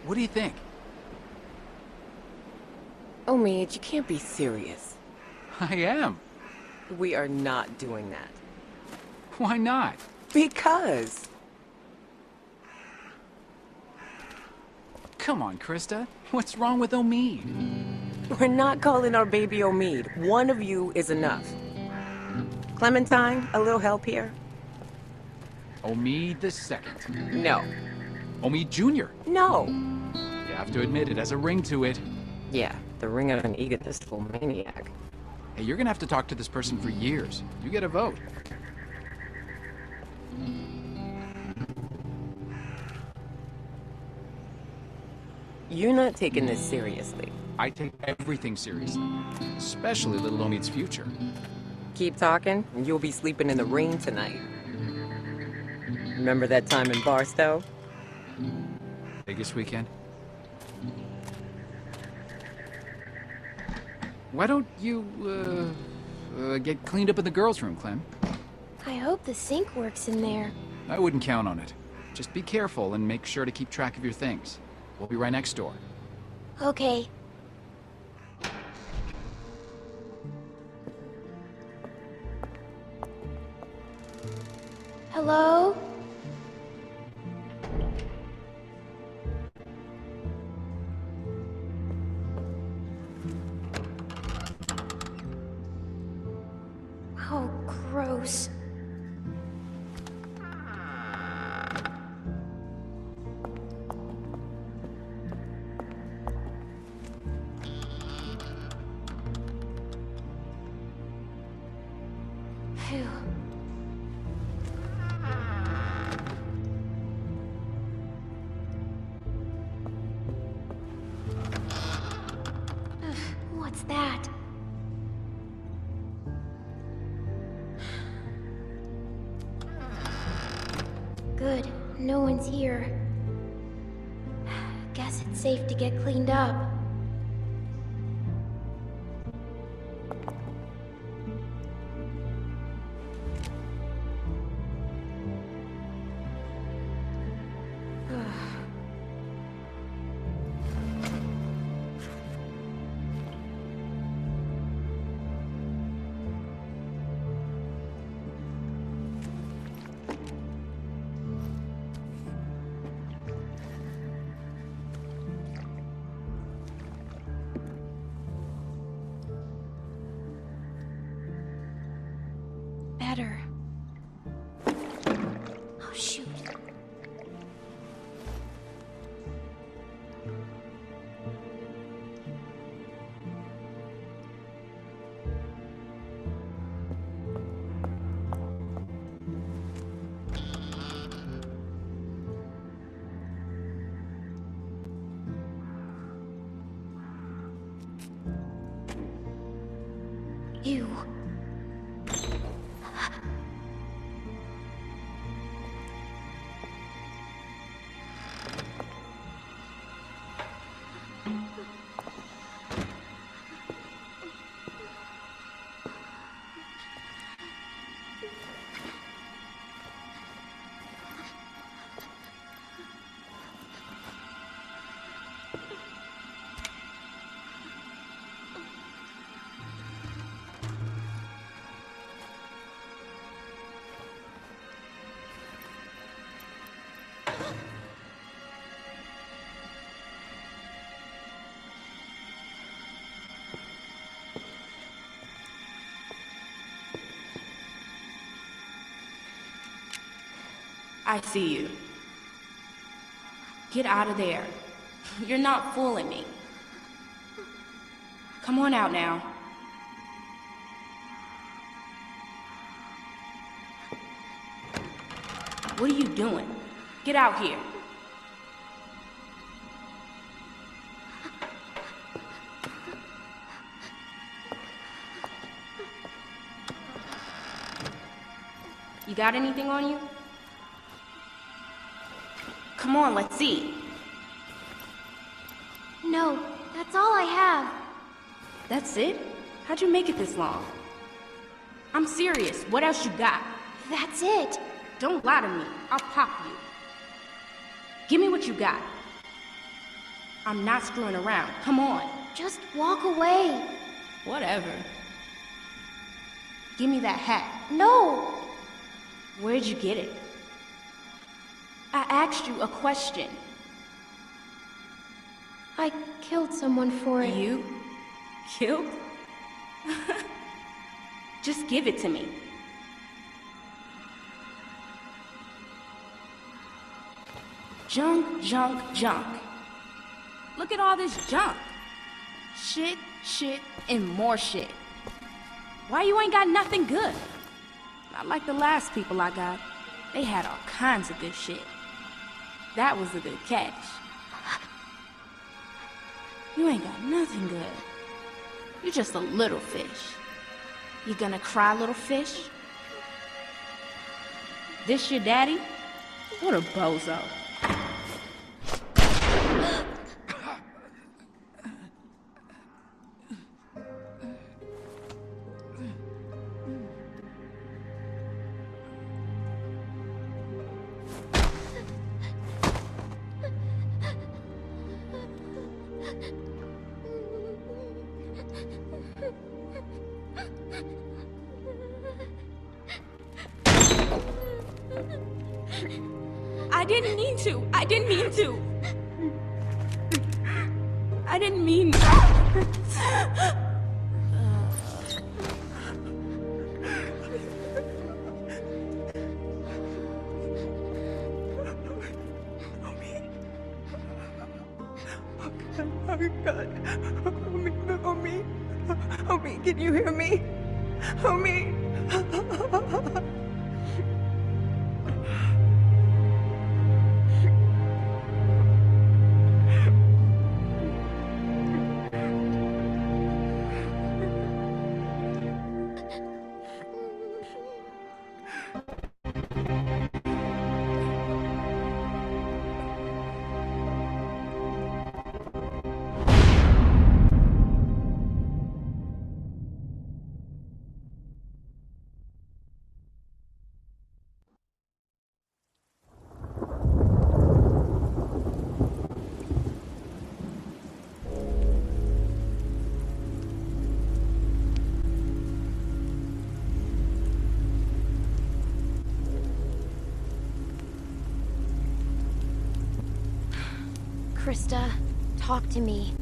What do you think? Omid, you can't be serious. I am. We are not doing that. Why not? Because. Come on, Krista. What's wrong with Omid? We're not calling our baby Omid. One of you is enough. Clementine, a little help here? Omid the second. No. Omid Jr. No. You have to admit it has a ring to it. Yeah, the ring of an egotistical maniac. Hey, you're gonna have to talk to this person for years. You get a vote. You're not taking this seriously. I take everything seriously, especially little Omid's future. Keep talking, and you'll be sleeping in the rain tonight. Remember that time in Barstow? Biggest weekend? Why don't you, get cleaned up in the girls' room, Clem? I hope the sink works in there. I wouldn't count on it. Just be careful and make sure to keep track of your things. We'll be right next door. Okay. Hello? Oh, gross. Phew. What's that? Good, no one's here. Guess it's safe to get cleaned up. Better. Oh, shoot. Ew. I see you. Get out of there. You're not fooling me. Come on out now. What are you doing? Get out here. You got anything on you? Come on, let's see. No, that's all I have. That's it? How'd you make it this long? I'm serious. What else you got? That's it. Don't lie to me. I'll pop you. Give me what you got. I'm not screwing around. Come on. Just walk away. Whatever. Give me that hat. No! Where'd you get it? I asked you a question. I killed someone for it. You? Killed? Just give it to me. Junk, junk, junk. Look at all this junk. Shit, shit, and more shit. Why you ain't got nothing good? Not like the last people I got. They had all kinds of good shit. That was a good catch. You ain't got nothing good. You just a little fish. You gonna cry, little fish? This your daddy? What a bozo. I didn't mean to. I didn't mean to. I didn't mean Oh God. Omi, can you hear me? Omi. Krista, talk to me.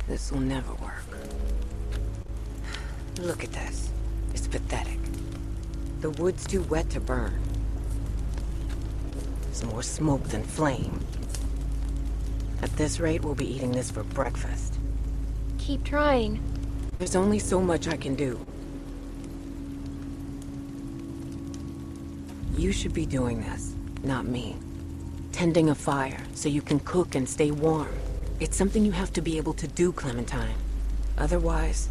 This will never work. Look at this. It's pathetic. The wood's too wet to burn. There's more smoke than flame. At this rate, we'll be eating this for breakfast. Keep trying. There's only so much I can do. You should be doing this, not me. Tending a fire so you can cook and stay warm. It's something you have to be able to do, Clementine. Otherwise...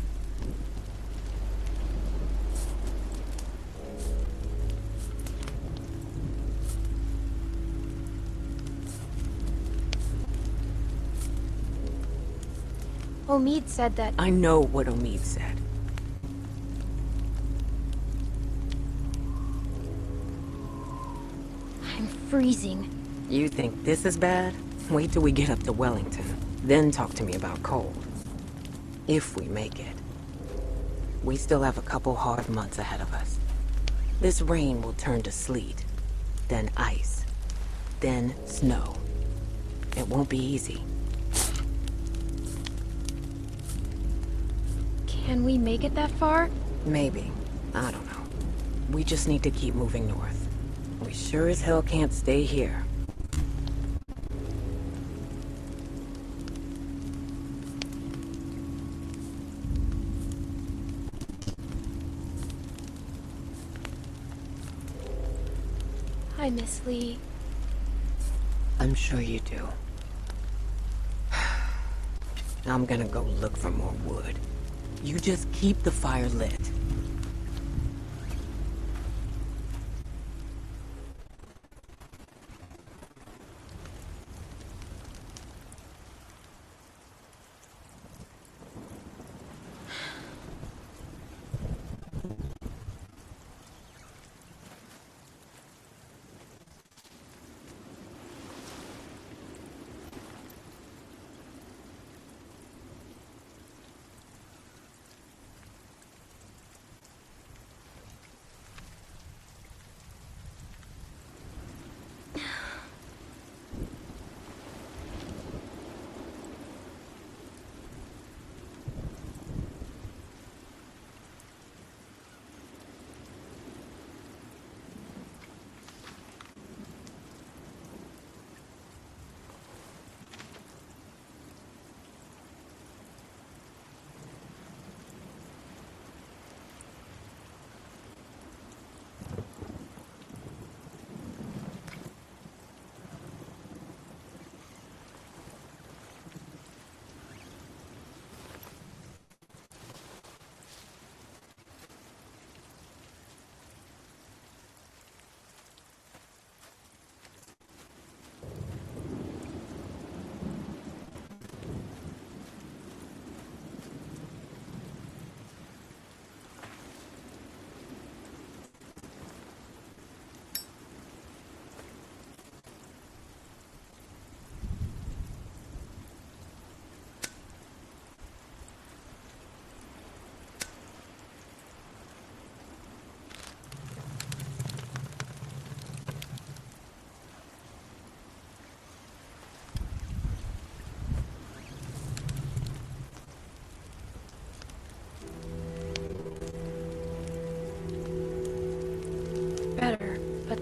Omid said that... I know what Omid said. I'm freezing. You think this is bad? Wait till we get up to Wellington. Then talk to me about cold. If we make it. We still have a couple hard months ahead of us. This rain will turn to sleet, then ice, then snow. It won't be easy. Can we make it that far? Maybe. I don't know. We just need to keep moving north. We sure as hell can't stay here. I miss Lee. I'm sure you do. I'm gonna go look for more wood. You just keep the fire lit.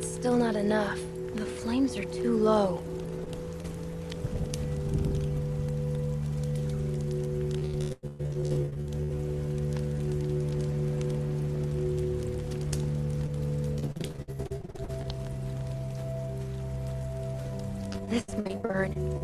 It's still not enough. The flames are too low. This may burn.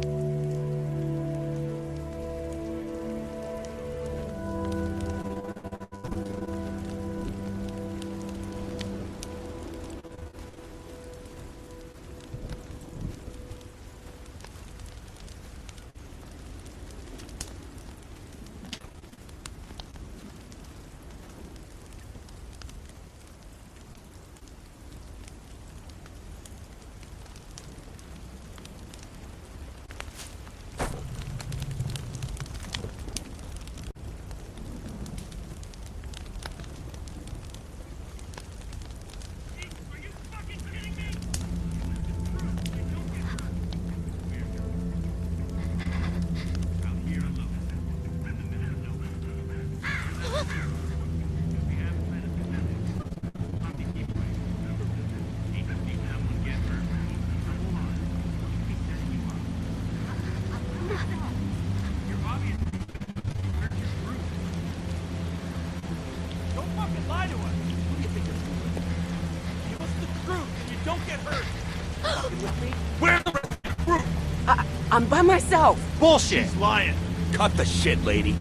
I'm by myself. Bullshit! She's lying. Cut the shit, lady.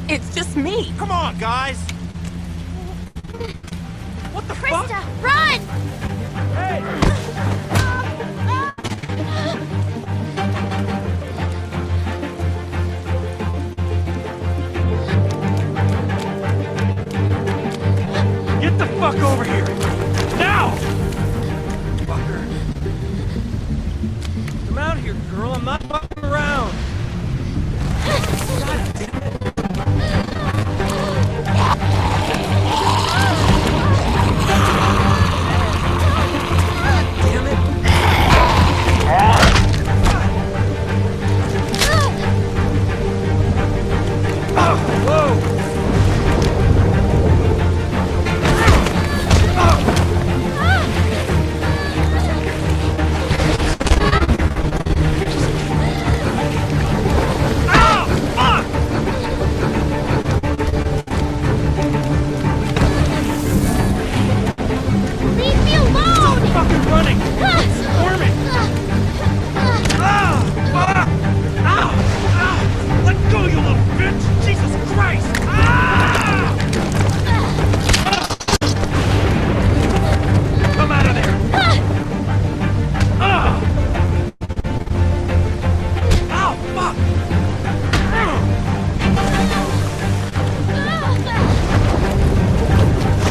It's just me. Come on, guys! What the fuck? Krista, run! Hey! Get the fuck over here! Now! Fucker. Come out here, girl. I'm not fucking around. God damn it. Damn it. Whoa! Leave me alone! Fucking running! Squirming! Ow! Ow! Let go, you little bitch! Jesus Christ! Come out of there! Ow! Fuck!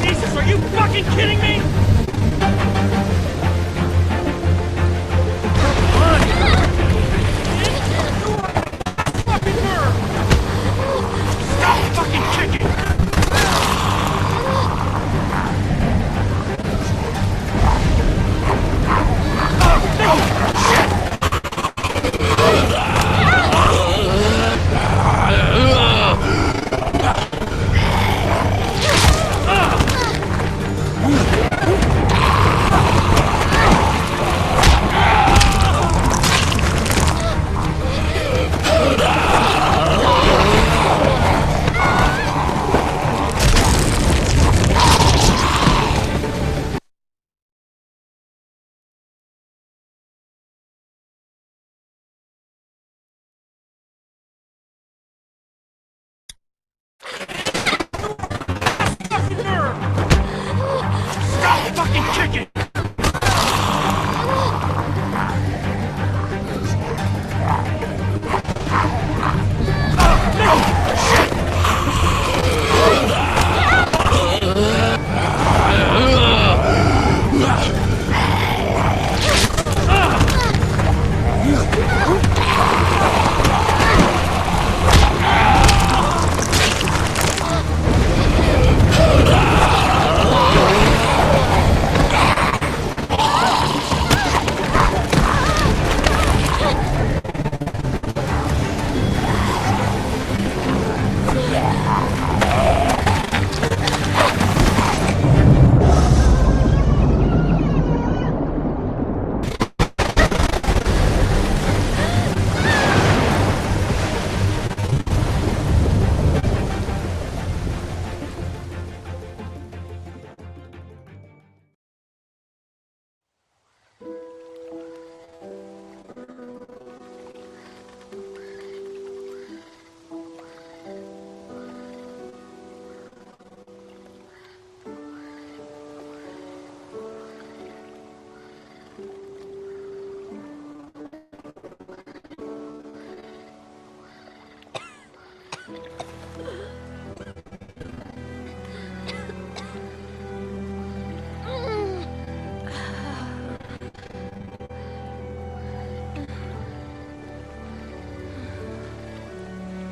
Jesus, are you fucking kidding me? Stop fucking kicking!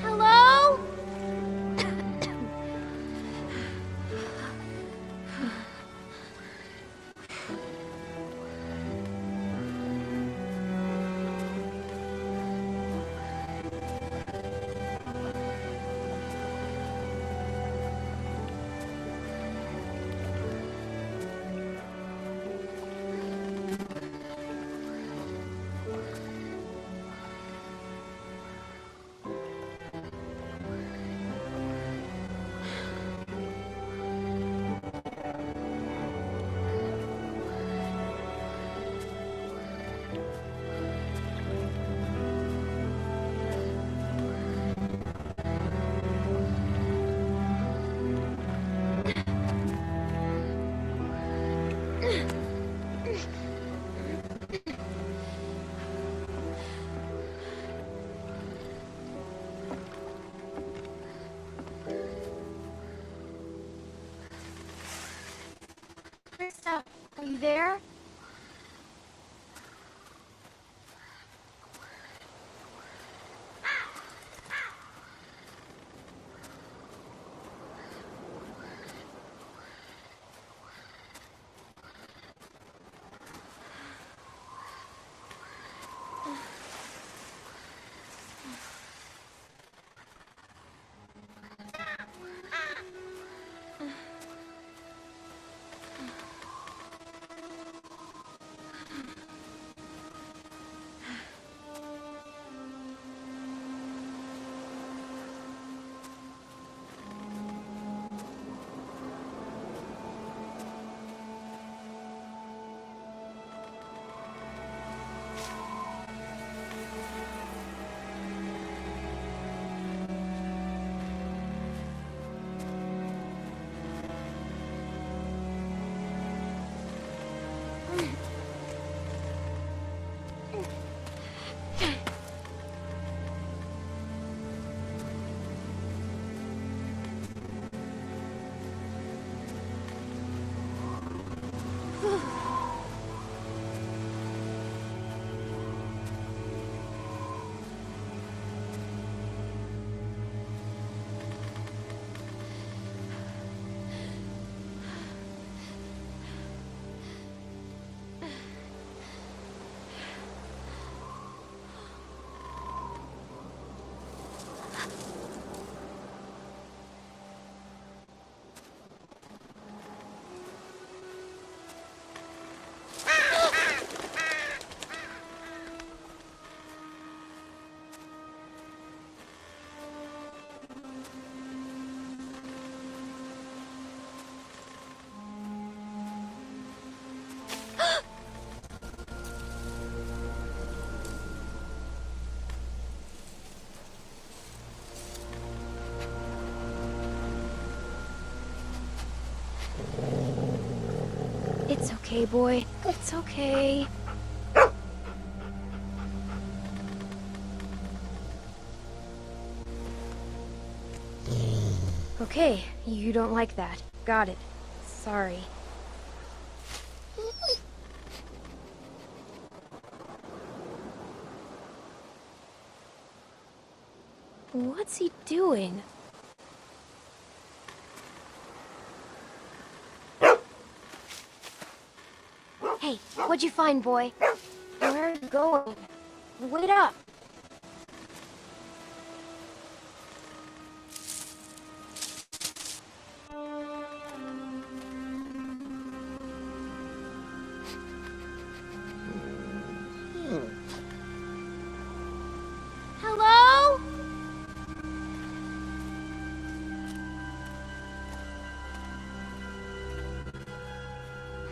Hello? Krista, are you there? It's okay, boy. It's okay. Okay, you don't like that. Got it. Sorry. What's he doing? Hey, what'd you find, boy? Where are you going? Wait up! Hello?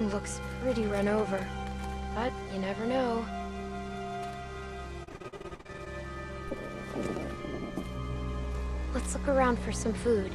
Looks pretty run over, but you never know. Let's look around for some food.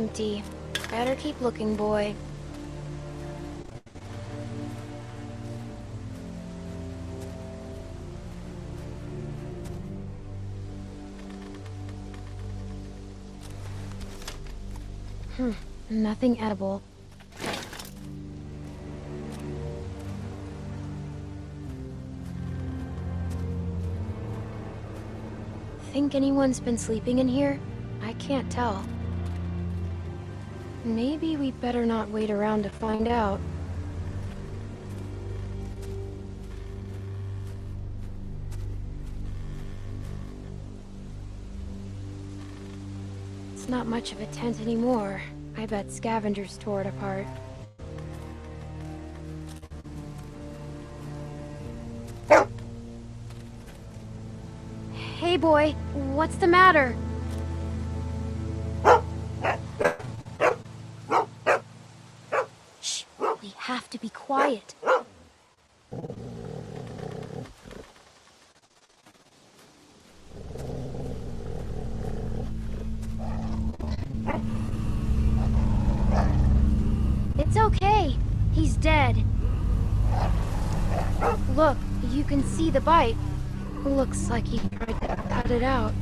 Empty. Better keep looking, boy. Nothing edible. Think anyone's been sleeping in here? I can't tell. Maybe we better not wait around to find out. It's not much of a tent anymore. I bet scavengers tore it apart. Hey boy, what's the matter? Shh, we have to be quiet. It's okay. He's dead. Look, you can see the bite. Looks like he tried to cut it out.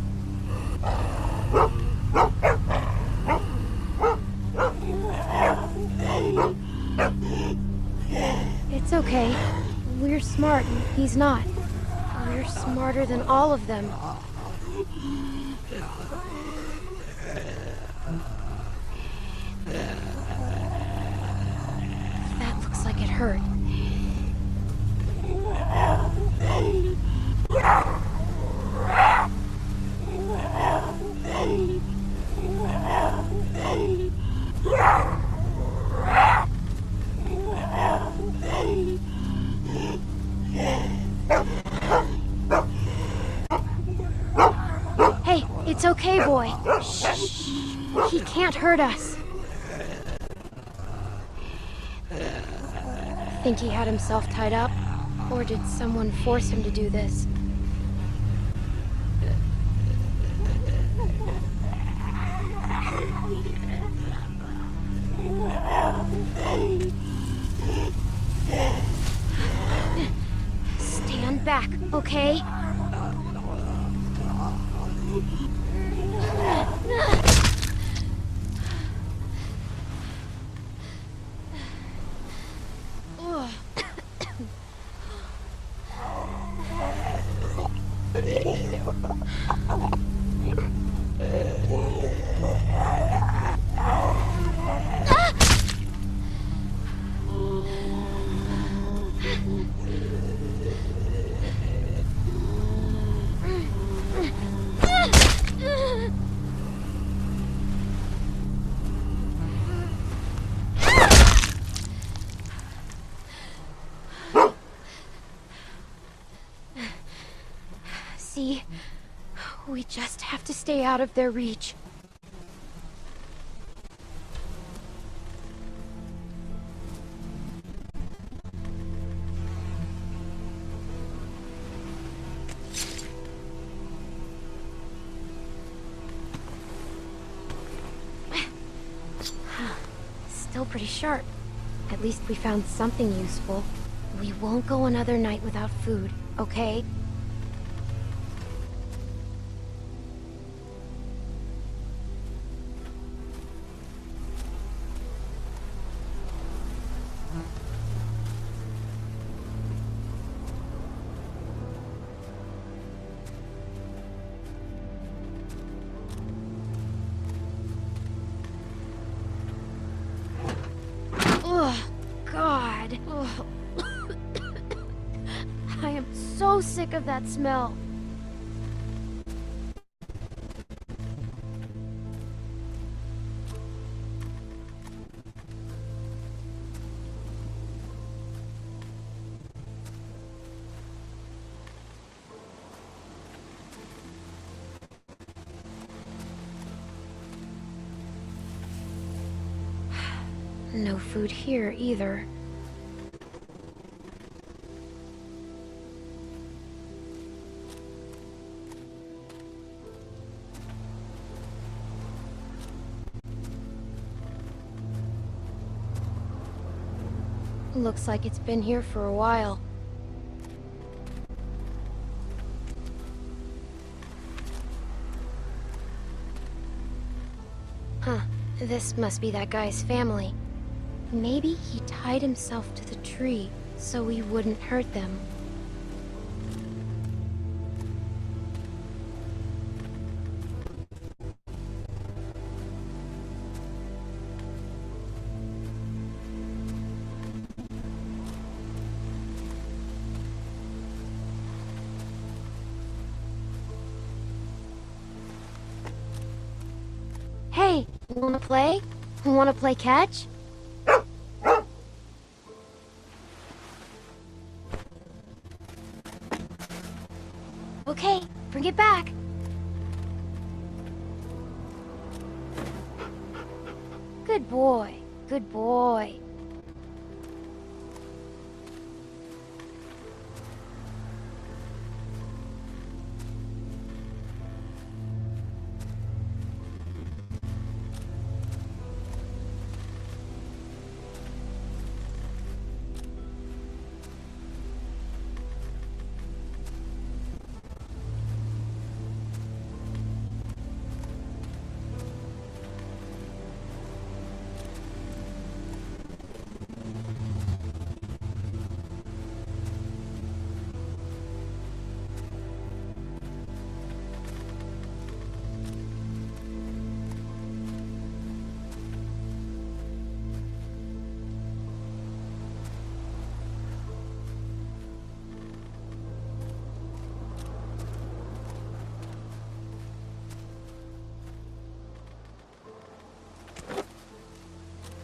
It's okay. We're smart, and he's not. We're smarter than all of them. That looks like it hurt. Hey, it's okay, boy. Shh. He can't hurt us. Think he had himself tied up? Or did someone force him to do this? Stand back, okay? See? We just have to stay out of their reach. Still pretty sharp. At least we found something useful. We won't go another night without food, okay? God. Ugh. I am so sick of that smell. No food here either. Looks like it's been here for a while. Huh. This must be that guy's family. Maybe he tied himself to the tree so he wouldn't hurt them. Hey, wanna play? Wanna play catch? Okay, bring it back. Good boy, good boy.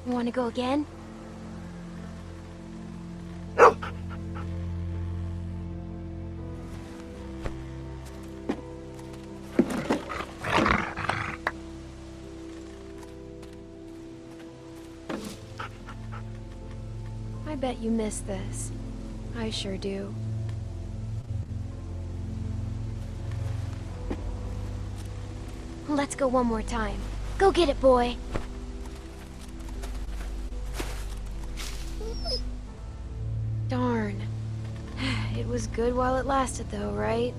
Wanna go again? I bet you miss this. I sure do. Let's go one more time. Go get it, boy! Darn. It was good while it lasted though, right?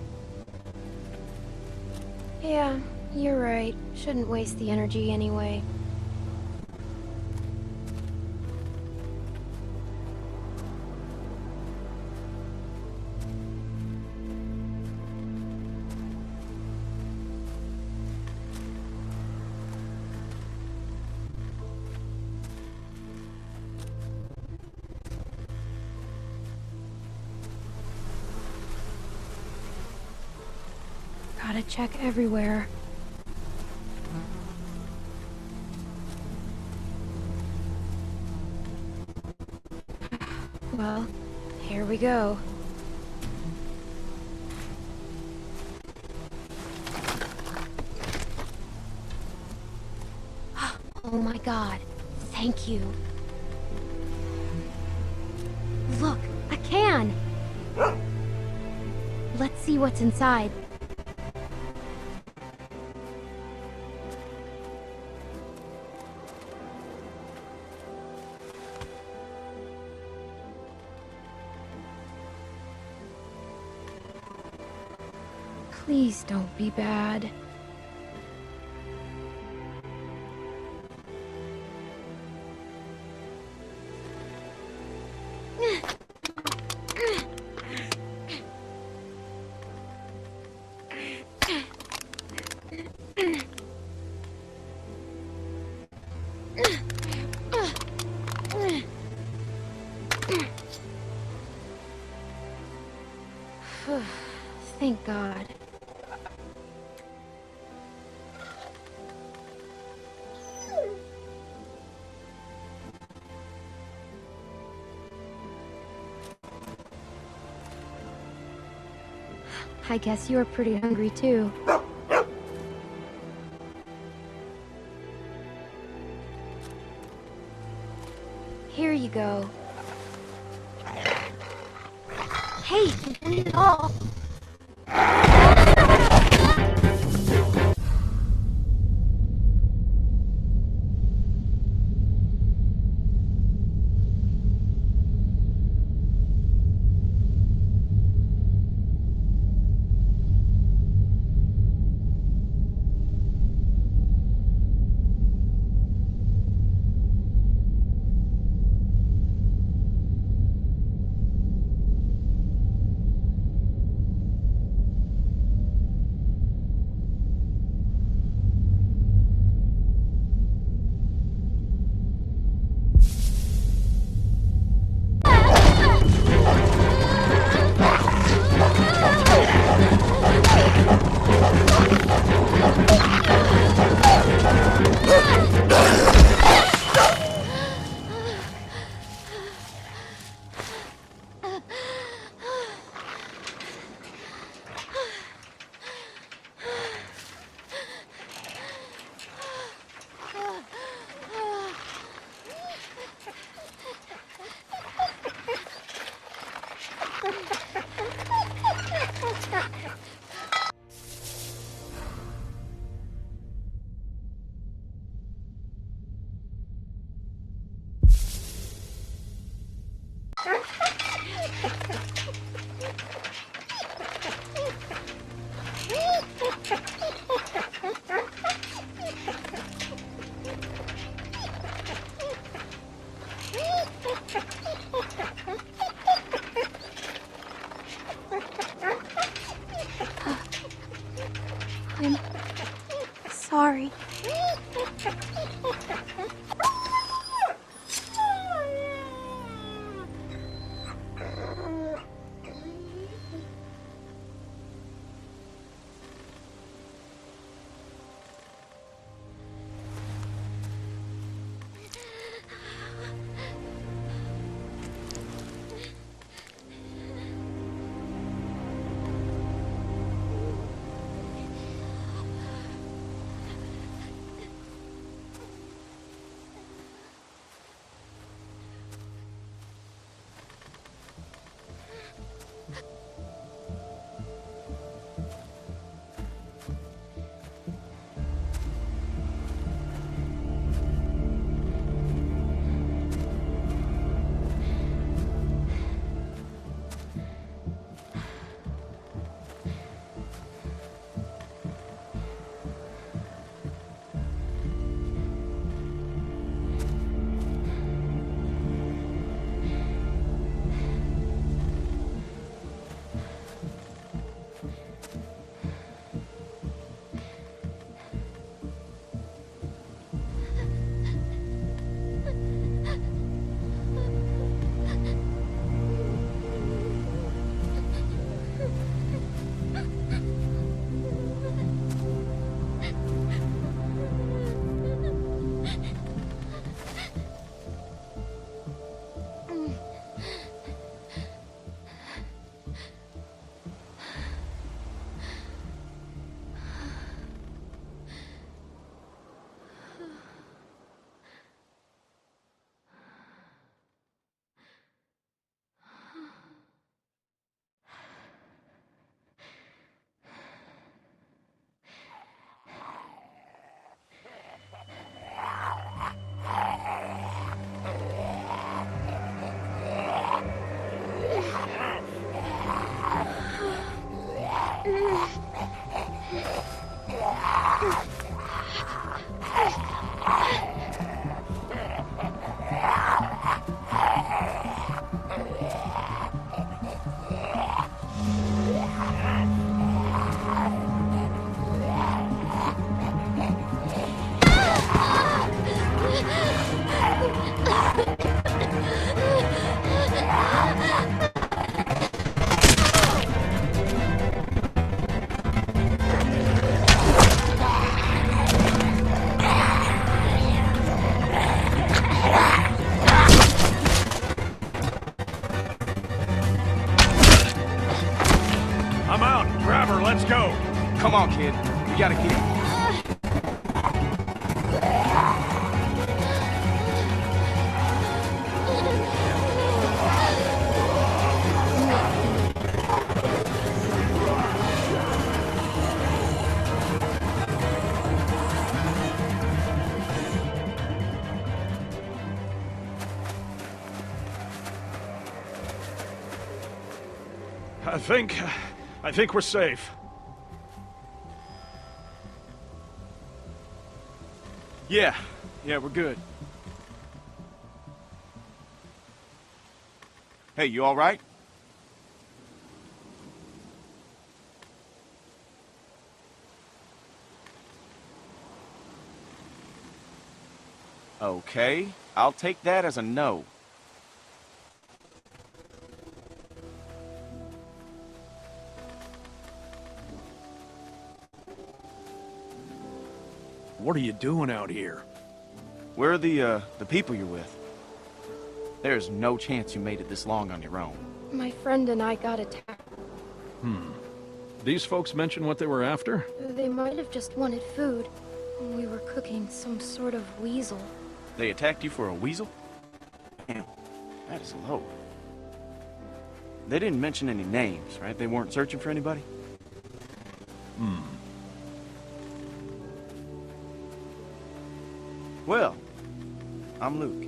Yeah, you're right. Shouldn't waste the energy anyway. Gotta check everywhere. Well, here we go. Oh my god. Thank you. Look, a can! Let's see what's inside. Please don't be bad. Thank God. I guess you're pretty hungry too. Here you go. Hey, you can eat it all. I'm sorry. I'm out. Grab her, let's go. Come on, kid. We gotta get him. I think we're safe. Yeah, we're good. Hey, you all right? Okay, I'll take that as a no. What are you doing out here? Where are the people you're with? There's no chance you made it this long on your own. My friend and I got attacked. These folks mention what they were after? They might have just wanted food. We were cooking some sort of weasel. They attacked you for a weasel? Damn, that is low. They didn't mention any names, right? They weren't searching for anybody? Well, I'm Luke,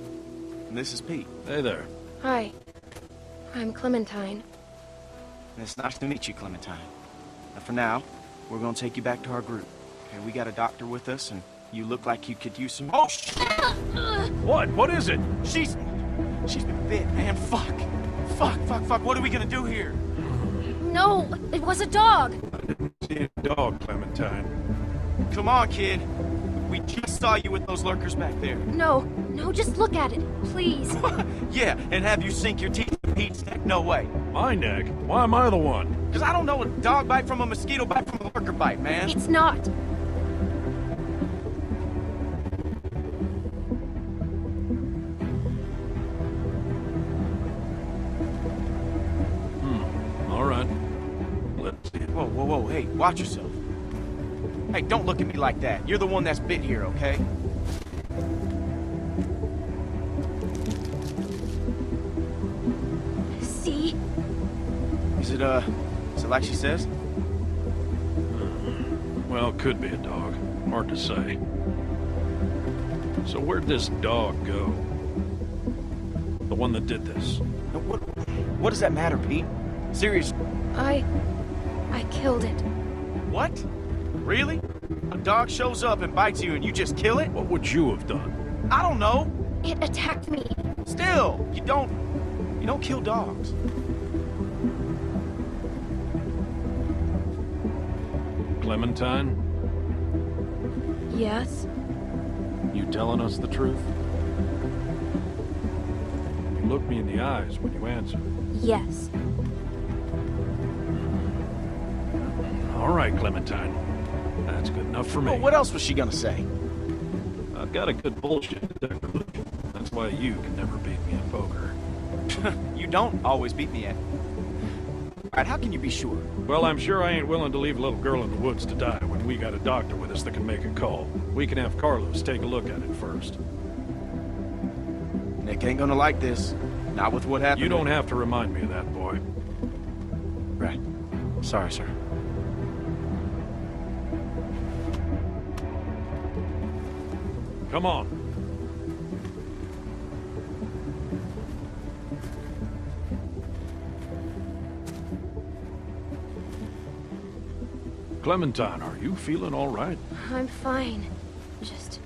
and this is Pete. Hey there. Hi. I'm Clementine. And it's nice to meet you, Clementine. Now, for now, we're gonna take you back to our group. Okay, we got a doctor with us, and you look like you could use some— Oh, shit! What? What is it? She's been bit, man. Fuck. What are we gonna do here? No, it was a dog. see a dog, Clementine. Come on, kid. We just saw you with those lurkers back there. No, no, just look at it, please. Yeah, and have you sink your teeth in Pete's neck? No way. My neck? Why am I the one? Because I don't know a dog bite from a mosquito bite from a lurker bite, man. It's not. All right. Let's see. Whoa, whoa, whoa, hey, watch yourself. Hey, don't look at me like that. You're the one that's bit here, okay? See? Is it like she says? Well, it could be a dog. Hard to say. So where'd this dog go? The one that did this? Now, what does that matter, Pete? Seriously. I killed it. What? Really? A dog shows up and bites you and you just kill it? What would you have done? I don't know. It attacked me. Still, you don't kill dogs. Clementine? Yes? You telling us the truth? You look me in the eyes when you answer. Yes. All right, Clementine. That's good enough for me. Well, what else was she gonna say? I've got a good bullshit detector. That's why you can never beat me at poker. You don't always beat me at it. All right, how can you be sure? Well, I'm sure I ain't willing to leave a little girl in the woods to die when we got a doctor with us that can make a call. We can have Carlos take a look at it first. Nick ain't gonna like this. Not with what happened. You don't have to remind me of that, boy. Right. Sorry, sir. Come on. Clementine, are you feeling all right? I'm fine. Just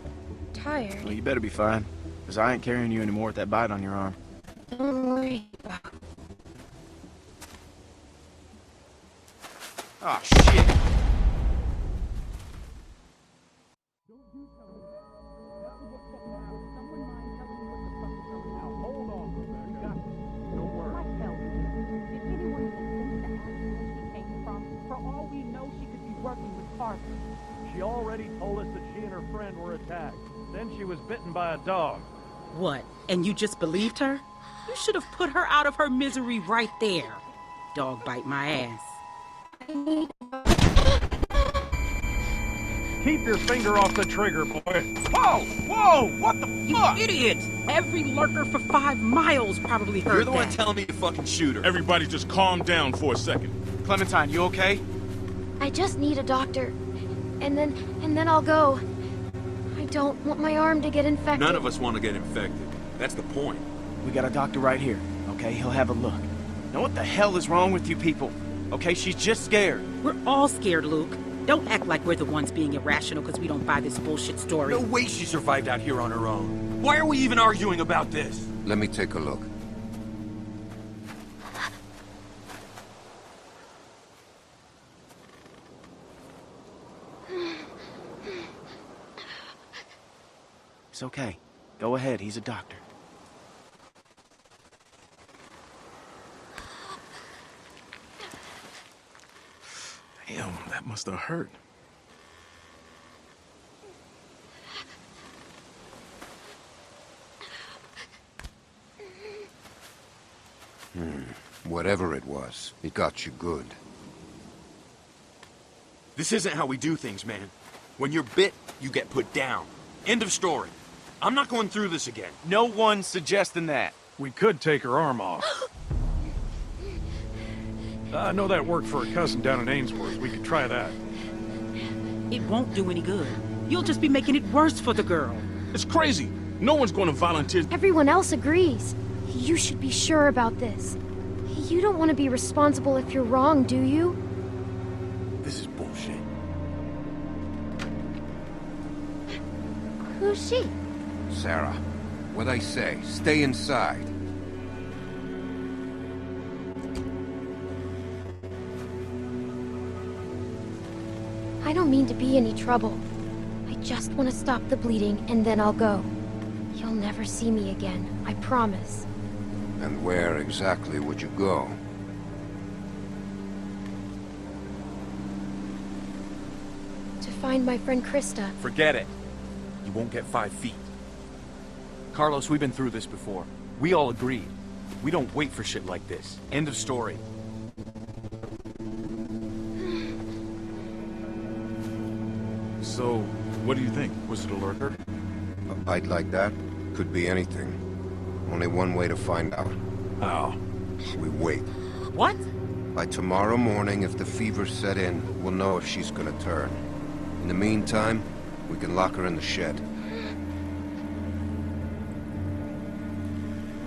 tired. Well, you better be fine, because I ain't carrying you anymore with that bite on your arm. Don't worry about it. Oh, shit. She already told us that she and her friend were attacked. Then she was bitten by a dog. What? And you just believed her? You should have put her out of her misery right there. Dog bite my ass. Keep your finger off the trigger, boy. Whoa! Whoa! What the You fuck? idiot! Every lurker for 5 miles probably heard You're the one that. telling me to fucking shoot her. Everybody just calm down for a second. Clementine, you okay? I just need a doctor. And then I'll go. I don't want my arm to get infected. None of us want to get infected. That's the point. We got a doctor right here, okay? He'll have a look. Now what the hell is wrong with you people? Okay, she's just scared. We're all scared, Luke. Don't act like we're the ones being irrational because we don't buy this bullshit story. No way she survived out here on her own. Why are we even arguing about this? Let me take a look. It's okay. Go ahead, he's a doctor. Damn, that must have hurt. Whatever it was, it got you good. This isn't how we do things, man. When you're bit, you get put down. End of story. I'm not going through this again. No one's suggesting that. We could take her arm off. I know that worked for a cousin down in Ainsworth. We could try that. It won't do any good. You'll just be making it worse for the girl. It's crazy. No one's going to volunteer. Everyone else agrees. You should be sure about this. You don't want to be responsible if you're wrong, do you? This is bullshit. Who's she? Sarah, what I say, stay inside. I don't mean to be any trouble. I just want to stop the bleeding, and then I'll go. You'll never see me again, I promise. And where exactly would you go? To find my friend Krista. Forget it. You won't get 5 feet. Carlos, we've been through this before. We all agreed. We don't wait for shit like this. End of story. So, what do you think? Was it a lurker? A bite like that could be anything. Only one way to find out. How? We wait. What? By tomorrow morning, if the fever set in, we'll know if she's gonna turn. In the meantime, we can lock her in the shed.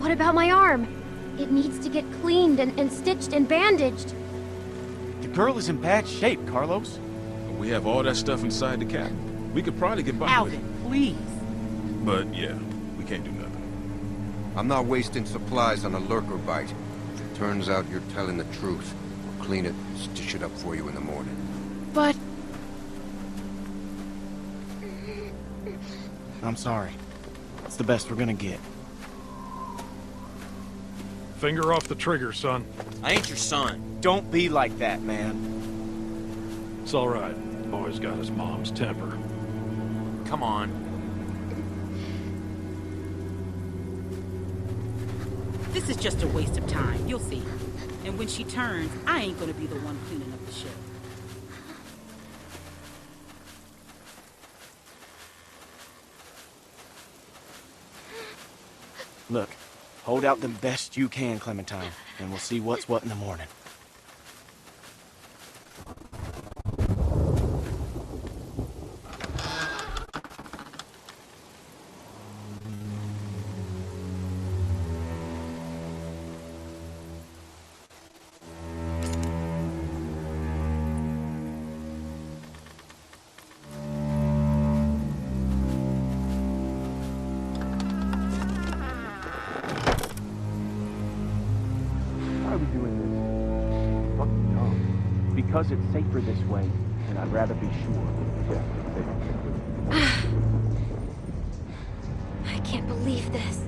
What about my arm? It needs to get cleaned and stitched and bandaged. The girl is in bad shape, Carlos. We have all that stuff inside the cabin. We could probably get by with Alvin, it. please. But yeah, we can't do nothing. I'm not wasting supplies on a lurker bite. If it turns out you're telling the truth, we'll clean it and stitch it up for you in the morning. But... I'm sorry. It's the best we're gonna get. Finger off the trigger, son. I ain't your son. Don't be like that, man. It's all right. Boy's got his mom's temper. Come on. This is just a waste of time, you'll see. And when she turns, I ain't gonna be the one cleaning up the shit. Look, hold out the best you can, Clementine, and we'll see what's what in the morning. Why are we doing this? Fucking dumb. Because it's safer this way, and I'd rather be sure. I can't believe this.